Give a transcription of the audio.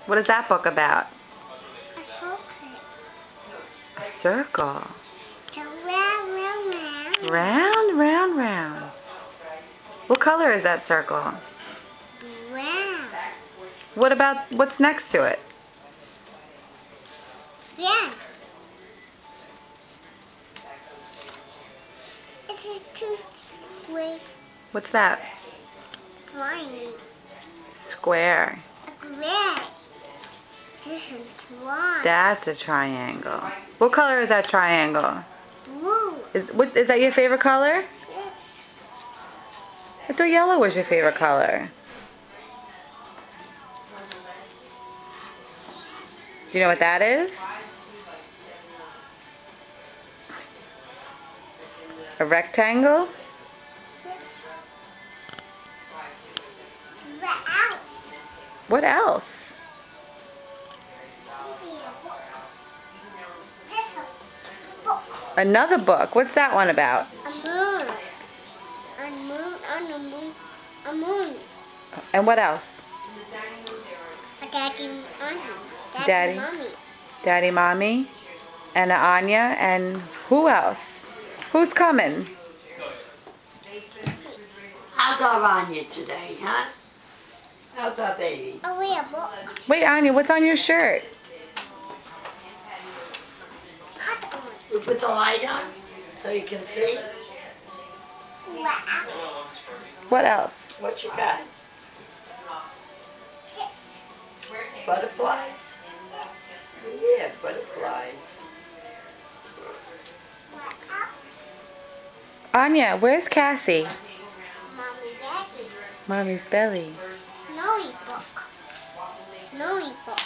What is that book about? A circle. A circle. So round, round, round. Round, round, round. What color is that circle? Brown. What about what's next to it? Yeah. This is two way What's that? triangle. Square. A gray. This is one. That's a triangle. What color is that triangle? Blue. Is that your favorite color? Yes. I thought yellow was your favorite color. Do you know what that is? A rectangle? Yes. What else? What else? This a book. Another book. What's that one about? A moon. A moon. On a moon. A moon. And what else? A daddy, mommy. Daddy. Mommy. Daddy, Mommy, and Anya, and who else? Who's coming? How's our Anya today, huh? How's our baby? Oh, wait, a book. Wait, Anya, what's on your shirt? We put the light on so you can see. What? What else? What you got? This. Butterflies? Yeah, butterflies. What else? Anya, where's Cassie? Mommy, daddy. Mommy's belly. Knowing book. Knowing book.